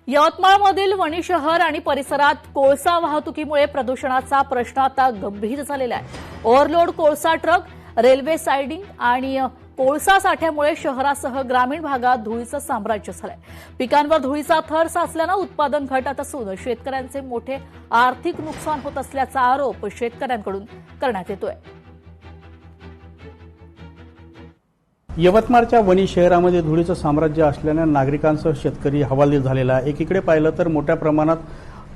यवतमाळमधील वणी शहर आणि परिसरात कोळसा वाहतुकीमुळे प्रदूषणाचा प्रश्न आता गंभीर झालेला आहे। ओव्हरलोड कोळसा ट्रक, रेल्वे सायडिंग आणि कोळसा साठ्यामुळे शहरासह ग्रामीण भागात धुळीचं साम्राज्य झालंय। पिकांवर धुळीचा थर साचल्यानं उत्पादन घटत असून शेतकऱ्यांचे मोठे आर्थिक नुकसान होत असल्याचा आरोप शेतकऱ्यांकडून करण्यात येतोय। यवतमाळच्या वणी शहरामध्ये धुळीचं साम्राज्य असल्याने नागरिकांसह शेतकरी हवालदिल झालेला आहे। एकीकडे पाहिलं तर मोठ्या प्रमाणात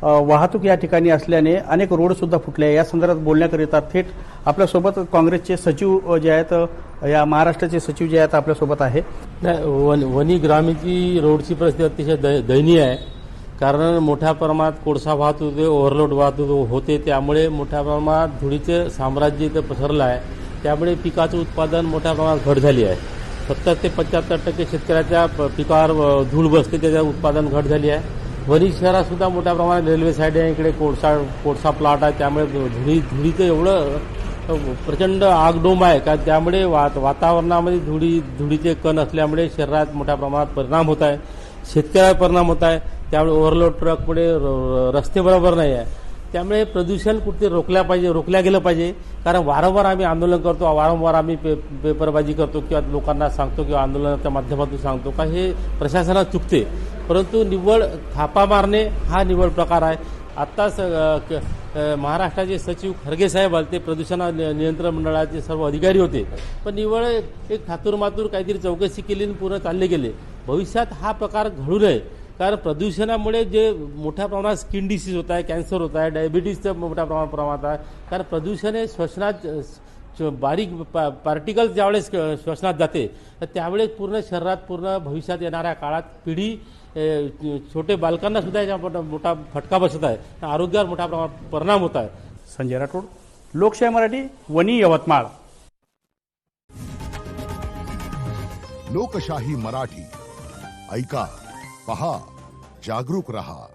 वाहतूक या ठिकाणी असल्याने अनेक रोड सुद्धा फुटले। या संदर्भात बोलण्याकरिता थेट आपल्यासोबत काँग्रेसचे सचिव जे आहेत, या महाराष्ट्राचे सचिव जे आहेत आपल्यासोबत आहे। वणी ग्रामीणची रोडची परिस्थिती अतिशय दयनीय आहे, कारण मोठ्या प्रमाणात कोळसा वाहतूक, ओव्हरलोड वाहतूक होते, त्यामुळे मोठ्या प्रमाणात धुळीचे साम्राज्य इथं पसरलं आहे। त्यामुळे पिकाचं उत्पादन मोठ्या प्रमाणात घट झाली आहे। 70 ते 75% शेतकऱ्याच्या पिकावर धूळ बसते, त्याचं उत्पादन घट झाली आहे। वणी शहरात सुद्धा मोठ्या प्रमाणात रेल्वे साईड आहे, इकडे कोळसा प्लांट आहे, त्यामुळे धुळीचं एवढं प्रचंड आगडोंब आहे का त्यामुळे वातावरणामध्ये धुळीचे कण असल्यामुळे शहरात मोठ्या प्रमाणात परिणाम होत आहे, शेतकऱ्यावर परिणाम होत आहे। त्यामुळे ओव्हरलोड ट्रकमुळे रस्ते बरोबर नाही आहे, त्यामुळे प्रदूषण कुठे रोखल्या गेलं पाहिजे। कारण वारंवार आम्ही आंदोलन करतो, वारंवार आम्ही पेपरबाजी करतो किंवा लोकांना सांगतो किंवा आंदोलनाच्या माध्यमातून सांगतो का हे प्रशासनात चुकते, परंतु निव्वळ थापा मारणे हा निव्वळ प्रकार आहे। आत्ताच महाराष्ट्राचे सचिव खरगे साहेब आले, ते प्रदूषण नियंत्रण मंडळाचे सर्व अधिकारी होते, पण निव्वळ एक थातूरमातूर काहीतरी चौकशी केली आणि पूर्ण चालले गेले। भविष्यात हा प्रकार घडू नये, कारण प्रदूषणामुळे जे मोठ्या प्रमाणात स्किन डिसीज होत आहे, कॅन्सर होत आहे, डायबिटीजचं मोठ्या प्रमाणात आहे। कारण प्रदूषण हे श्वसनात बारीक पार्टिकल्स ज्यावेळेस श्वसनात जाते, तर त्यावेळेस पूर्ण शरीरात पूर्ण भविष्यात येणाऱ्या काळात पिढी छोटे बालकांना सुद्धा याचा मोठा फटका बसत आहे, आरोग्यावर मोठ्या प्रमाणात परिणाम होत आहे। संजय राठोड, लोकशाही मराठी, वणी, यवतमाळ। लोकशाही मराठी, ऐका, पहा, जागरूक रहा।